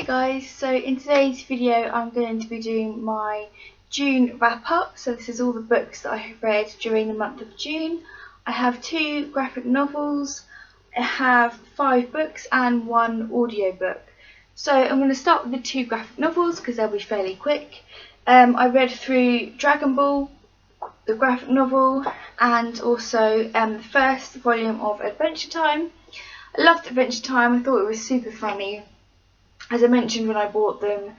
Hey guys, so in today's video I'm going to be doing my June wrap up. So this is all the books that I have read during the month of June. I have 2 graphic novels, I have 5 books and 1 audiobook. So I'm going to start with the 2 graphic novels because they'll be fairly quick. I read through Dragon Ball, the graphic novel, and also the first volume of Adventure Time. I loved Adventure Time, I thought it was super funny. As I mentioned when I bought them,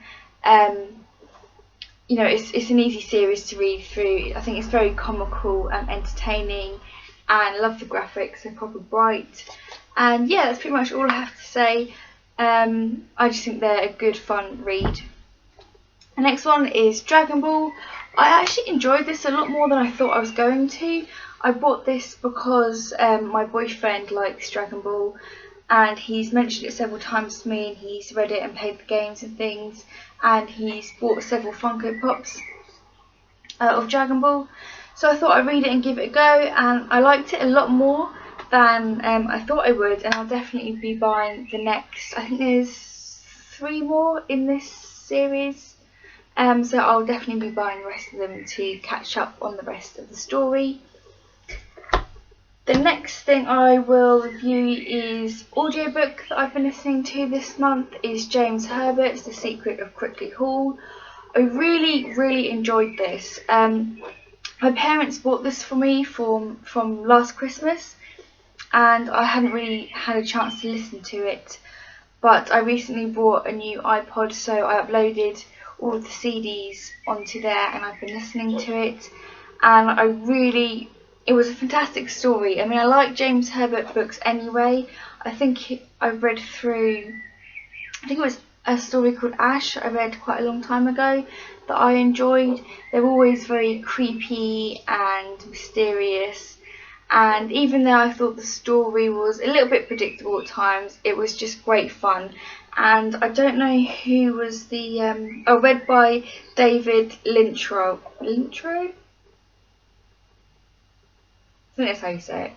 you know, it's an easy series to read through. I think it's very comical and entertaining, and I love the graphics, they're proper bright. And yeah, that's pretty much all I have to say. I just think they're a good fun read. The next one is Dragon Ball. I actually enjoyed this a lot more than I thought I was going to. I bought this because my boyfriend likes Dragon Ball, and he's mentioned it several times to me, and he's read it and played the games and things, and he's bought several Funko Pops of Dragon Ball. So I thought I'd read it and give it a go, and I liked it a lot more than I thought I would, and I'll definitely be buying the next, I think there's 3 more in this series, so I'll definitely be buying the rest of them to catch up on the rest of the story. The next thing I will review is audiobook that I've been listening to this month is James Herbert's The Secret of Crickley Hall. I really enjoyed this. My parents bought this for me from last Christmas, and I hadn't really had a chance to listen to it, but I recently bought a new iPod, so I uploaded all of the CDs onto there and I've been listening to it, and it was a fantastic story. I mean, I like James Herbert books anyway. I think I've read through, I think it was a story called Ash I read quite a long time ago that I enjoyed. They're always very creepy and mysterious, and even though I thought the story was a little bit predictable at times, it was just great fun. And I don't know who was the, read by David Lintro? I think that's how you say it.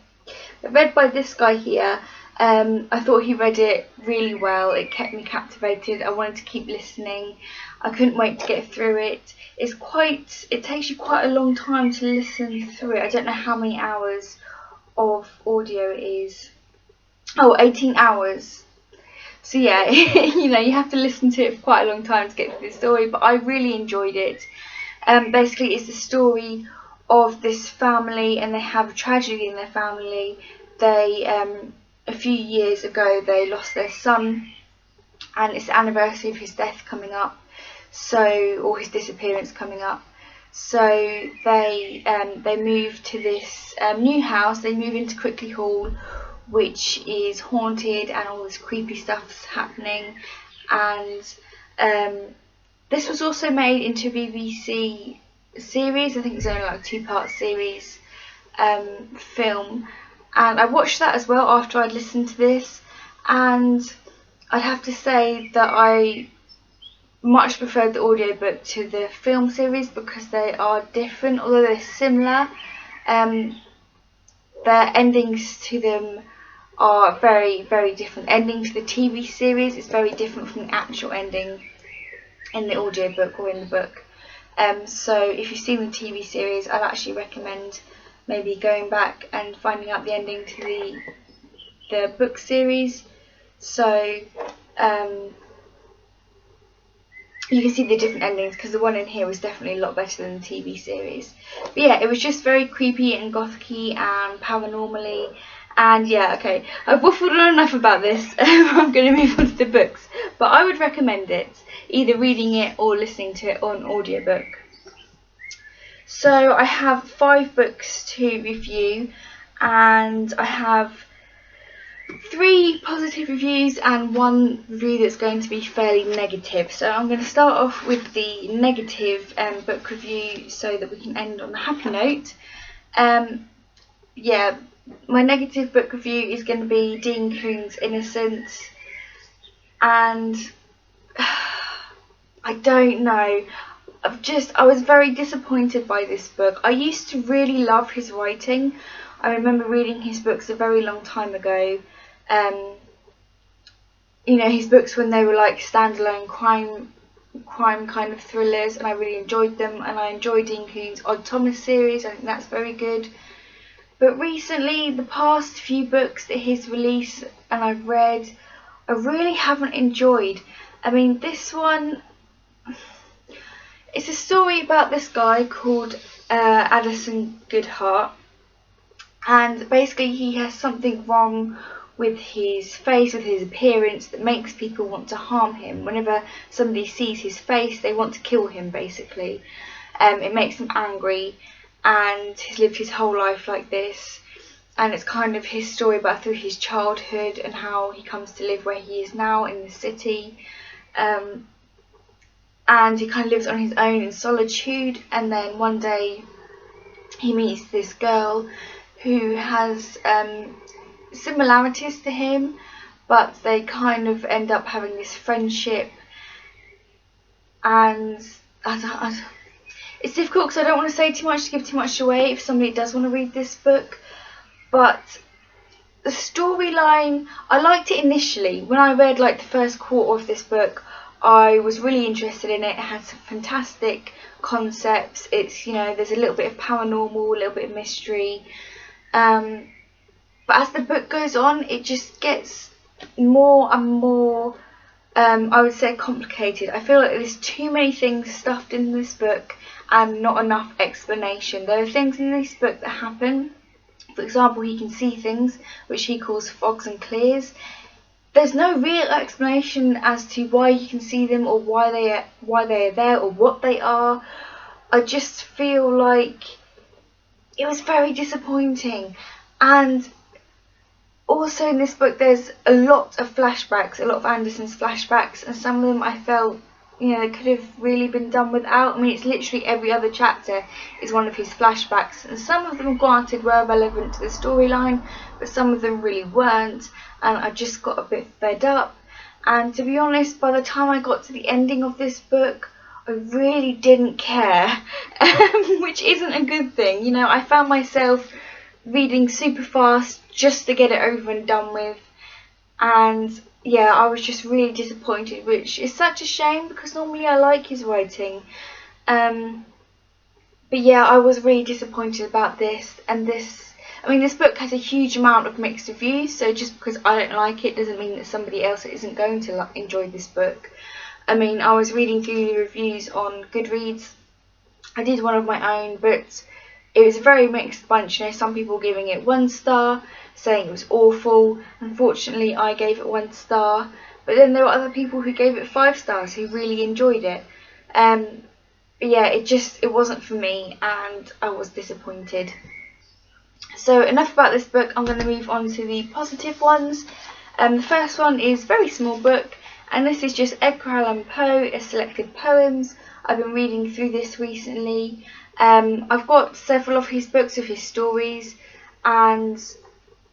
But read by this guy here. I thought he read it really well. It kept me captivated. I wanted to keep listening. I couldn't wait to get through it. It takes you quite a long time to listen through it. I don't know how many hours of audio it is. Oh, 18 hours. So yeah, you know, you have to listen to it for quite a long time to get through the story, but I really enjoyed it. Basically, it's the story of this family, and they have a tragedy in their family. They a few years ago they lost their son, and it's the anniversary of his death coming up, or his disappearance coming up. So they move to this new house. They move into Crickley Hall, which is haunted, and all this creepy stuff's happening. And this was also made into a BBC series. I think it's only like a 2-part series film, and I watched that as well after I'd listened to this, and I'd have to say that I much preferred the audiobook to the film series because they are different, although they're similar. The endings to them are very different. Ending to the TV series is very different from the actual ending in the audiobook or in the book. So if you've seen the TV series, I'd actually recommend maybe going back and finding out the ending to the book series. So you can see the different endings, because the one in here was definitely a lot better than the TV series. But yeah, it was just very creepy and gothic-y and paranormally. And yeah, okay, I've waffled on enough about this. I'm going to move on to the books, but I would recommend it, either reading it or listening to it on audiobook. So I have 5 books to review, and I have 3 positive reviews and 1 review that's going to be fairly negative. So I'm going to start off with the negative book review so that we can end on a happy note. Yeah, my negative book review is going to be Dean Koontz' Innocence, and I don't know, I was very disappointed by this book. I used to really love his writing. I remember reading his books a very long time ago, you know, his books when they were like standalone crime kind of thrillers, and I really enjoyed them. And I enjoyed Dean Koontz' Odd Thomas series. I think that's very good. But recently, the past few books that he's released and I've read, I really haven't enjoyed. I mean, this one, it's a story about this guy called Addison Goodhart, and basically he has something wrong with his face, with his appearance, that makes people want to harm him. Whenever somebody sees his face, they want to kill him, basically. It makes him angry, and he's lived his whole life like this. And it's kind of his story about through his childhood and how he comes to live where he is now in the city. And he kind of lives on his own in solitude, and then one day he meets this girl who has similarities to him, but they kind of end up having this friendship. And it's difficult because I don't want to say too much to give too much away if somebody does want to read this book. But the storyline, I liked it initially. When I read like the first quarter of this book, I was really interested in it. It had some fantastic concepts. It's, you know, there's a little bit of paranormal, a little bit of mystery. But as the book goes on, it just gets more and more, I would say, complicated. I feel like there's too many things stuffed in this book and not enough explanation. There are things in this book that happen. For example, he can see things which he calls fogs and clears. There's no real explanation as to why he can see them or why they are there or what they are. I just feel like it was very disappointing. And also in this book there's a lot of flashbacks, a lot of Anderson's flashbacks, and some of them I felt, you know, they could have really been done without. I mean, it's literally every other chapter is one of his flashbacks, and some of them, granted, were relevant to the storyline, but some of them really weren't, and I just got a bit fed up. And to be honest, by the time I got to the ending of this book, I really didn't care, which isn't a good thing. You know, I found myself reading super fast just to get it over and done with, and yeah, I was just really disappointed, which is such a shame because normally I like his writing. But yeah, I was really disappointed about this. And this book has a huge amount of mixed reviews, so just because I don't like it doesn't mean that somebody else isn't going to enjoy this book. I mean, I was reading through the reviews on Goodreads. I did one of my own, but it was a very mixed bunch. You know, some people giving it 1 star, saying it was awful. Unfortunately, I gave it 1 star, but then there were other people who gave it 5 stars who really enjoyed it. But yeah, it wasn't for me, and I was disappointed. So enough about this book. I'm going to move on to the positive ones. The first one is a very small book, and this is just Edgar Allan Poe, a selected poems. I've been reading through this recently. I've got several of his books of his stories, and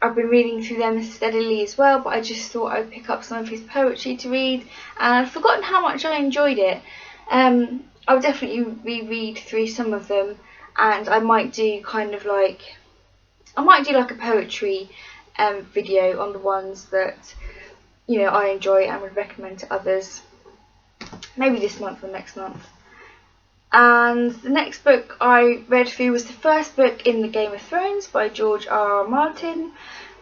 I've been reading through them steadily as well, but I just thought I'd pick up some of his poetry to read, and I've forgotten how much I enjoyed it. I'll definitely reread through some of them, and I might do like a poetry video on the ones that, you know, I enjoy and would recommend to others, maybe this month or next month. And the next book I read through was the first book in the Game of Thrones by George R.R. Martin.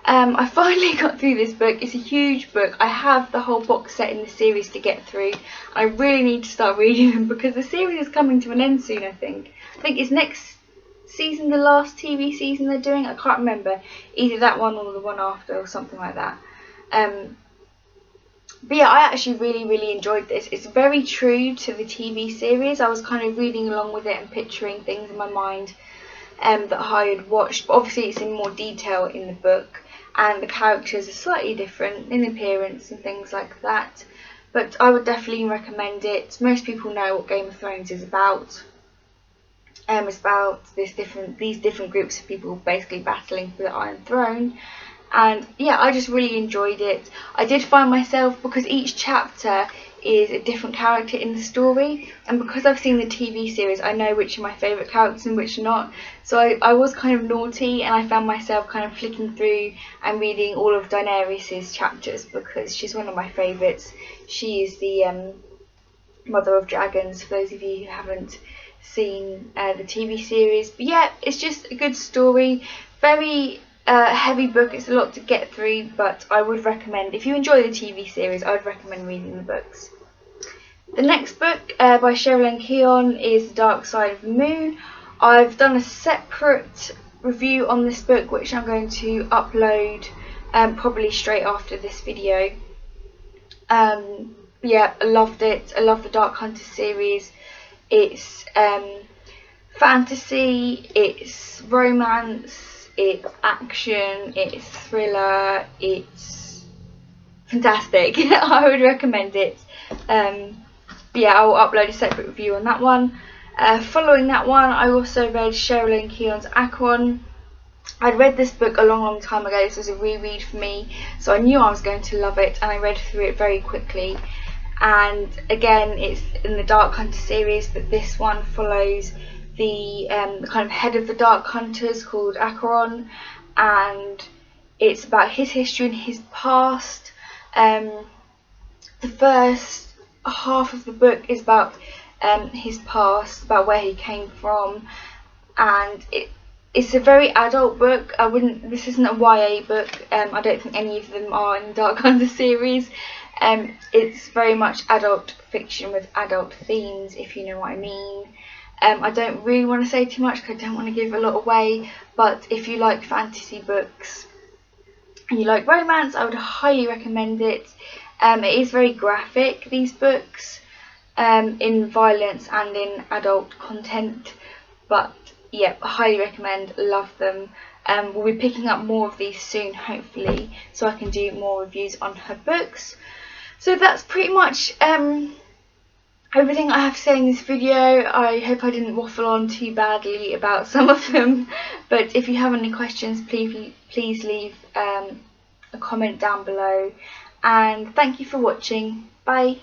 I finally got through this book. It's a huge book. I have the whole box set in the series to get through. I really need to start reading them because the series is coming to an end soon, I think. I think it's next season, the last TV season they're doing. I can't remember. Either that one or the one after or something like that. But yeah, I actually really enjoyed this. It's very true to the TV series. I was kind of reading along with it and picturing things in my mind that I had watched. But obviously it's in more detail in the book, and the characters are slightly different in appearance and things like that. But I would definitely recommend it. Most people know what Game of Thrones is about. It's about these different groups of people basically battling for the Iron Throne. And yeah, I just really enjoyed it. I did find myself, because each chapter is a different character in the story, and because I've seen the TV series, I know which are my favourite characters and which are not. So I was kind of naughty, and I found myself kind of flicking through and reading all of Daenerys' chapters because she's one of my favourites. She is the Mother of Dragons, for those of you who haven't seen the TV series. But yeah, it's just a good story, very heavy book. It's a lot to get through, but I would recommend, if you enjoy the TV series, I would recommend reading the books. The next book by Sherilyn Keon is The Dark Side of the Moon. I've done a separate review on this book, which I'm going to upload probably straight after this video. Yeah, I loved it. I love the Dark Hunter series. It's fantasy, it's romance, it's action, it's thriller, it's fantastic. I would recommend it. Yeah, I'll upload a separate review on that one. Following that one, I also read Sherilyn Keon's Acheron. I'd read this book a long time ago. This was a reread for me, so I knew I was going to love it, and I read through it very quickly. And again, it's in the Dark Hunter series, but this one follows the kind of head of the Dark Hunters called Acheron, and it's about his history and his past. The first half of the book is about his past, about where he came from, and it's a very adult book. This isn't a YA book. I don't think any of them are in the Dark Hunter series. It's very much adult fiction with adult themes, if you know what I mean. I don't really want to say too much because I don't want to give a lot away, but if you like fantasy books and you like romance, I would highly recommend it. It is very graphic, these books, in violence and in adult content, but yeah, highly recommend, love them. We'll be picking up more of these soon, hopefully, so I can do more reviews on her books. So that's pretty much everything I have to say in this video. I hope I didn't waffle on too badly about some of them, but if you have any questions, please leave a comment down below, and thank you for watching. Bye.